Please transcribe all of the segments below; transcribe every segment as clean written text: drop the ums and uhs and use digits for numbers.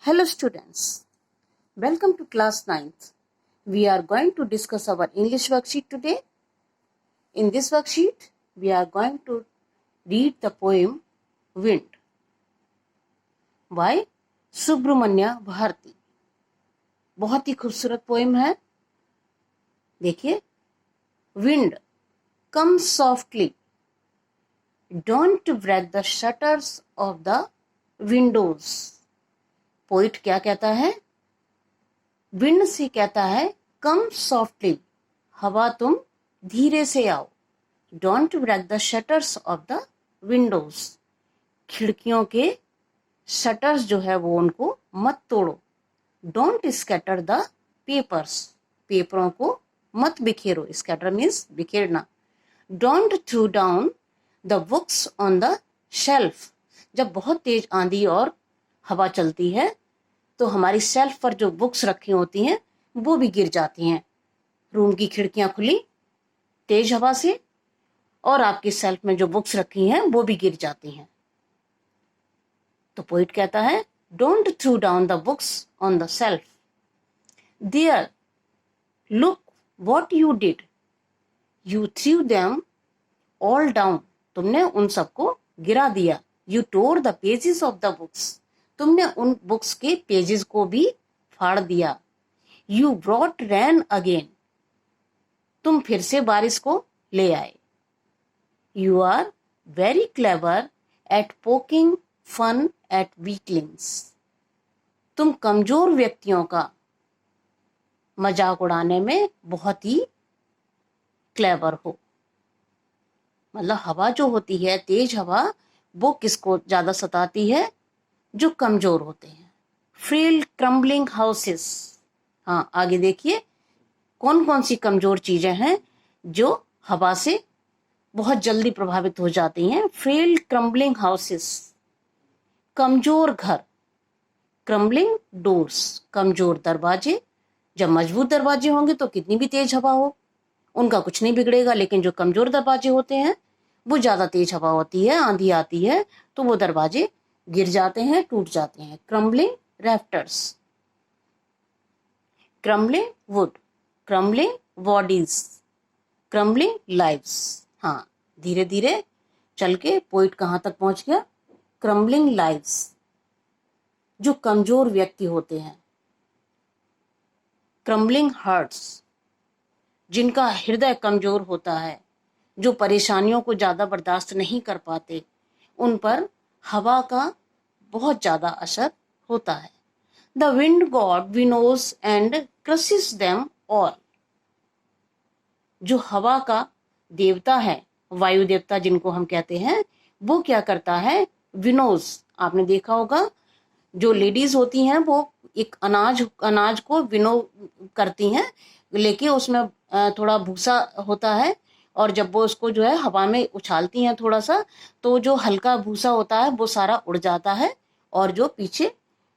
Hello students, welcome to class 9th. We are going to discuss our English worksheet today. In this worksheet, we are going to read the poem Wind by Subramanya Bharti. बहुत ही खूबसूरत poem है. देखिए, Wind, come softly. Don't break the shutters of the windows. Poet क्या कहता है? Wind से कहता है कम सॉफ्टली, हवा तुम धीरे से आओ. Don't break the shutters of the windows, खिड़कियों के शटर्स जो है वो उनको मत तोड़ो. डोंट स्कैटर द पेपर्स, पेपरों को मत बिखेरो. स्कैटर मीन्स बिखेरना. Don't through down the books on the shelf, जब बहुत तेज आंधी और हवा चलती है तो हमारी शेल्फ पर जो बुक्स रखी होती हैं वो भी गिर जाती हैं. रूम की खिड़कियां खुली तेज हवा से और आपकी शेल्फ में जो बुक्स रखी हैं वो भी गिर जाती हैं. तो पोइट कहता है don't through down the books on the shelf. There look what you did, you threw them all down, तुमने उन सबको गिरा दिया. You tore the pages of the books, तुमने उन बुक्स के पेजेस को भी फाड़ दिया. यू ब्रॉट रेन अगेन, तुम फिर से बारिश को ले आए. You are very clever at poking fun at weaklings, तुम कमजोर व्यक्तियों का मजाक उड़ाने में बहुत ही क्लेवर हो. मतलब हवा जो होती है, तेज हवा, वो किसको ज्यादा सताती है? जो कमजोर होते हैं. फ्रेल क्रम्बलिंग हाउसेस, हाँ आगे देखिए कौन कौन सी कमजोर चीजें हैं जो हवा से बहुत जल्दी प्रभावित हो जाती हैं. फ्रेल क्रम्बलिंग हाउसेस, कमजोर घर. क्रम्बलिंग डोर्स, कमजोर दरवाजे. जब मजबूत दरवाजे होंगे तो कितनी भी तेज हवा हो उनका कुछ नहीं बिगड़ेगा, लेकिन जो कमजोर दरवाजे होते हैं वो ज्यादा तेज हवा होती है, आंधी आती है तो वो दरवाजे गिर जाते हैं, टूट जाते हैं. Crumbling rafters, crumbling wood, crumbling bodies, crumbling lives. हाँ, धीरे धीरे चल के पोइट कहाँ तक पहुंच गया? क्रम्बलिंग लाइव्स, जो कमजोर व्यक्ति होते हैं. क्रम्बलिंग हार्ट्स, जिनका हृदय कमजोर होता है, जो परेशानियों को ज्यादा बर्दाश्त नहीं कर पाते, उन पर हवा का बहुत ज्यादा असर होता है. The wind god winnows and crosses them all, जो हवा का देवता है, वायु देवता जिनको हम कहते हैं, वो क्या करता है? विनोज, आपने देखा होगा जो लेडीज होती हैं वो एक अनाज को विनो करती हैं, लेके उसमें थोड़ा भूसा होता है और जब वो उसको जो है हवा में उछालती हैं थोड़ा सा, तो जो हल्का भूसा होता है वो सारा उड़ जाता है और जो पीछे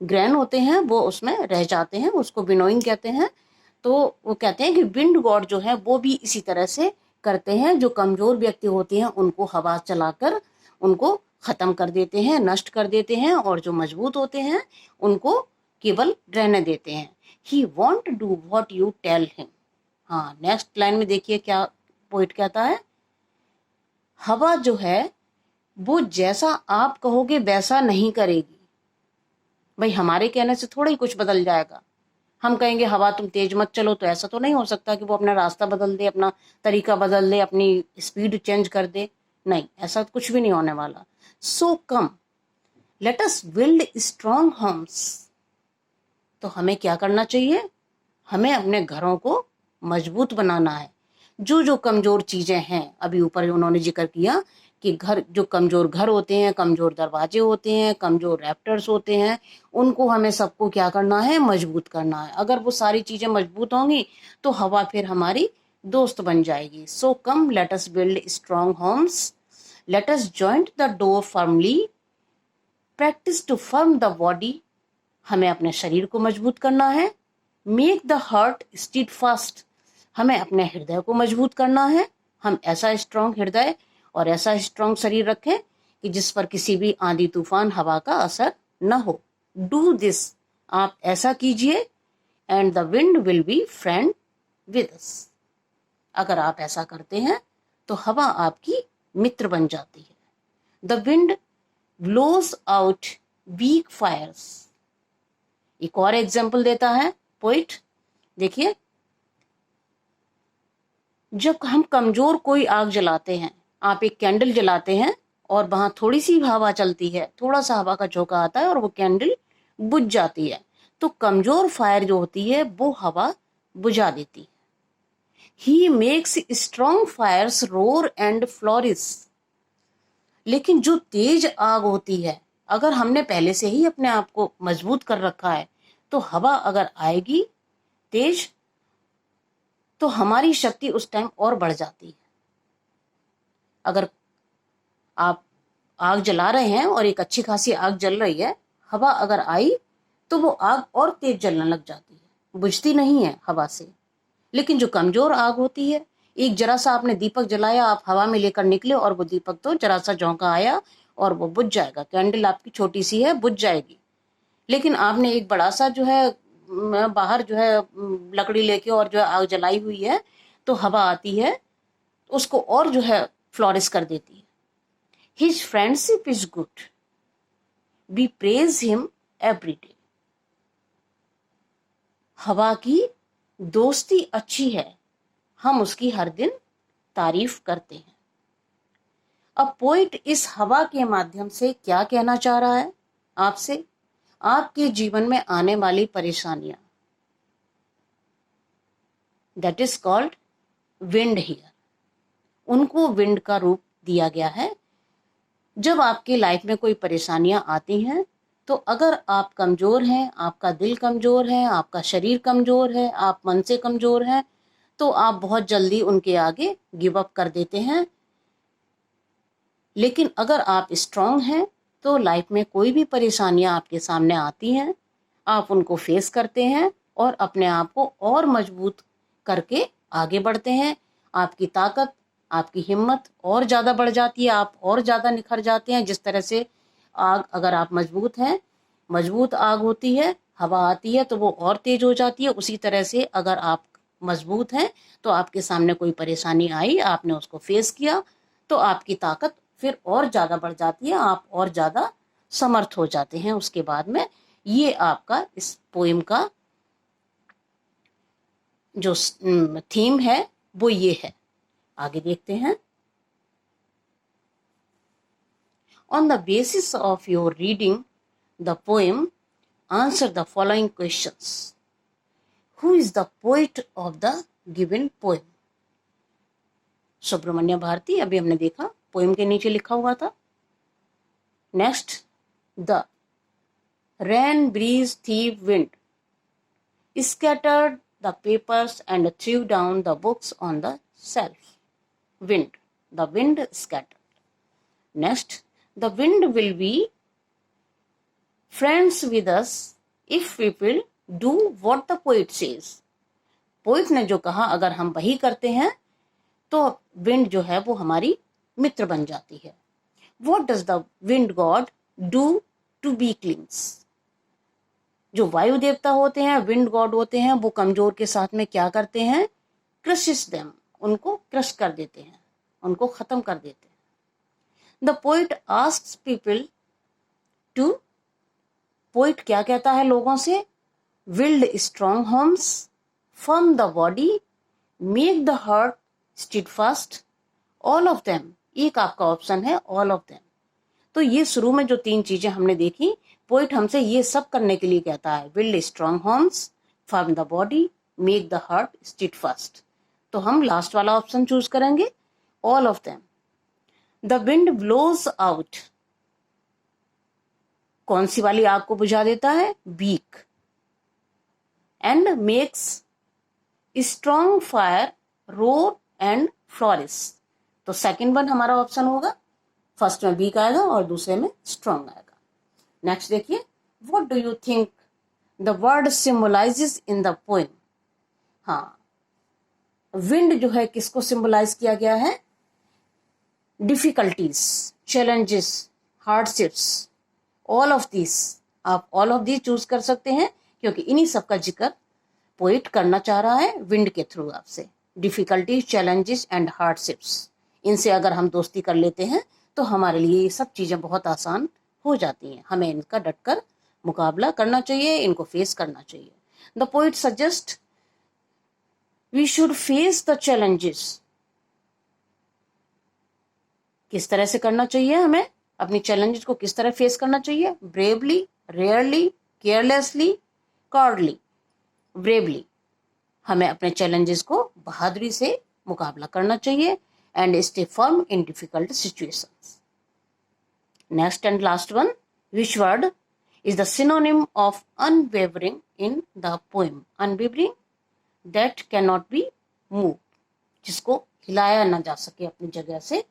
ग्रेन होते हैं वो उसमें रह जाते हैं. उसको विनोइंग कहते हैं. तो वो कहते हैं कि विंड गॉड जो है वो भी इसी तरह से करते हैं. जो कमजोर व्यक्ति होते हैं उनको हवा चलाकर उनको खत्म कर देते हैं, नष्ट कर देते हैं, और जो मजबूत होते हैं उनको केवल रहने देते हैं. He won't do what you tell him. हाँ, नेक्स्ट लाइन में देखिए क्या पोइट कहता है. हवा जो है वो जैसा आप कहोगे वैसा नहीं करेगी. भाई हमारे कहने से थोड़ा ही कुछ बदल जाएगा. हम कहेंगे हवा तुम तेज मत चलो, तो ऐसा तो नहीं हो सकता कि वो अपना रास्ता बदल दे, अपना तरीका बदल दे, अपनी स्पीड चेंज कर दे. नहीं, ऐसा कुछ भी नहीं होने वाला. So come let us build strong homes, तो हमें क्या करना चाहिए? हमें अपने घरों को मजबूत बनाना है. जो जो कमजोर चीजें हैं, अभी ऊपर उन्होंने जिक्र किया कि घर, जो कमजोर घर होते हैं, कमजोर दरवाजे होते हैं, कमजोर रैप्टर्स होते हैं, उनको हमें सबको क्या करना है? मजबूत करना है. अगर वो सारी चीजें मजबूत होंगी तो हवा फिर हमारी दोस्त बन जाएगी. So come let us build strong homes, let us joint the door firmly, practice to firm the body, हमें अपने शरीर को मजबूत करना है. Make the heart steadfast, हमें अपने हृदय को मजबूत करना है. हम ऐसा स्ट्रॉन्ग हृदय और ऐसा स्ट्रॉन्ग शरीर रखें कि जिस पर किसी भी आंधी तूफान हवा का असर न हो. डू दिस आप ऐसा कीजिए and the wind will be friend with us. अगर आप ऐसा करते हैं तो हवा आपकी मित्र बन जाती है। The wind blows out weak fires. एक और एग्जाम्पल देता है पोइट, देखिए, जब हम कमजोर कोई आग जलाते हैं, आप एक कैंडल जलाते हैं और वहां थोड़ी सी हवा चलती है, थोड़ा सा हवा का झोंका आता है और वो कैंडल बुझ जाती है, तो कमजोर फायर जो होती है वो हवा बुझा देती है। He makes strong fires roar and flourish. लेकिन जो तेज आग होती है, अगर हमने पहले से ही अपने आप को मजबूत कर रखा है, तो हवा अगर आएगी तेज तो हमारी शक्ति उस टाइम और बढ़ जाती है। अगर आप आग जला रहे हैं और एक अच्छी खासी आग जल रही है, हवा अगर आई तो वो आग और तेज जलने लग जाती है, बुझती नहीं है हवा से। लेकिन जो कमजोर आग होती है, एक जरा सा आपने दीपक जलाया, आप हवा में लेकर निकले और वो दीपक तो जरा सा झोंका आया और वो बुझ जाएगा। कैंडल आपकी छोटी सी है, बुझ जाएगी। लेकिन आपने एक बड़ा सा जो है बाहर जो है लकड़ी लेके और जो है आग जलाई हुई है, तो हवा आती है उसको और जो है फ्लोरिश कर देती है। His friendship is good. We praise him every day. हवा की दोस्ती अच्छी है, हम उसकी हर दिन तारीफ करते हैं। अब पोइट इस हवा के माध्यम से क्या कहना चाह रहा है आपसे? आपके जीवन में आने वाली परेशानियां, that is called wind here, उनको विंड का रूप दिया गया है। जब आपकी लाइफ में कोई परेशानियां आती हैं, तो अगर आप कमजोर हैं, आपका दिल कमजोर है, आपका शरीर कमजोर है, आप मन से कमजोर हैं, तो आप बहुत जल्दी उनके आगे गिव अप कर देते हैं। लेकिन अगर आप स्ट्रांग हैं तो लाइफ में कोई भी परेशानियां आपके सामने आती हैं, आप उनको फेस करते हैं और अपने आप को और मजबूत करके आगे बढ़ते हैं। आपकी ताकत, आपकी हिम्मत और ज़्यादा बढ़ जाती है, आप और ज़्यादा निखर जाते हैं। जिस तरह से आग, अगर आप मजबूत हैं, मजबूत आग होती है, हवा आती है तो वो और तेज हो जाती है। उसी तरह से अगर आप मजबूत हैं तो आपके सामने कोई परेशानी आई, आपने उसको फेस किया, तो आपकी ताकत फिर और ज़्यादा बढ़ जाती है, आप और ज़्यादा समर्थ हो जाते हैं उसके बाद में। ये आपका इस पोएम का जो थीम है वो ये है। आगे देखते हैं। On the basis of your reading the poem, answer the following questions. Who is the poet of the given poem? Subramanya Bharti, अभी हमने देखा पोएम के नीचे लिखा हुआ था। Next, the rain, breeze, thief, wind scattered the papers and threw down the books on the shelf. Wind, the wind scattered. Next, the wind will be friends with us if we will do what the poet says. Poet ने जो कहा अगर हम वही करते हैं तो wind जो है वो हमारी मित्र बन जाती है। What does the wind god do to weaklings? जो वायु देवता होते हैं, विंड गॉड होते हैं, वो कमजोर के साथ में क्या करते हैं? क्रशेस देम, उनको क्रश कर देते हैं, उनको खत्म कर देते हैं। The poet asks people to, poet क्या कहता है लोगों से? Build strong homes, firm the body, make the heart steadfast, all of them. एक आपका ऑप्शन है ऑल ऑफ देम। तो ये शुरू में जो 3 चीजें हमने देखी, पोइट हमसे ये सब करने के लिए कहता है। Build strong homes, firm the body, make the heart steadfast. तो हम लास्ट वाला ऑप्शन चूज करेंगे, all of them. The wind blows out, कौन सी वाली आग को बुझा देता है? Weak. And makes strong fire roar and flourish. तो सेकंड वन हमारा ऑप्शन होगा। फर्स्ट में वीक आएगा और दूसरे में स्ट्रॉन्ग आएगा। नेक्स्ट देखिए, what do you think the word symbolises in the poem? हाँ, विंड जो है किसको सिंबलाइज किया गया है? Difficulties, challenges, hardships, all of this. आप ऑल ऑफ दिस चूज कर सकते हैं क्योंकि इन्हीं सब का जिक्र पोइट करना चाह रहा है विंड के थ्रू आपसे। डिफिकल्टीज, चैलेंजेस एंड हार्डशिप्स, इनसे अगर हम दोस्ती कर लेते हैं तो हमारे लिए ये सब चीज़ें बहुत आसान हो जाती हैं। हमें इनका डटकर मुकाबला करना चाहिए, इनको फेस करना चाहिए। The poet suggest we should face the challenges. किस तरह से करना चाहिए हमें अपनी चैलेंजेस को, किस तरह फेस करना चाहिए? Bravely, rarely, carelessly, cordially. Bravely, हमें अपने चैलेंजेस को बहादुरी से मुकाबला करना चाहिए। And stay firm in difficult situations. Next and last one, which word is the synonym of unwavering in the poem? Unwavering, that cannot be moved, जिसको हिलाया ना जा सके अपनी जगह से,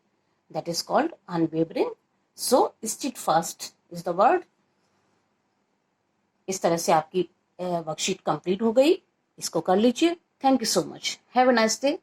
that is called unwavering. So steadfast is the word. इस तरह से आपकी वर्कशीट कंप्लीट हो गई, इसको कर लीजिए। Thank you so much, have a nice day.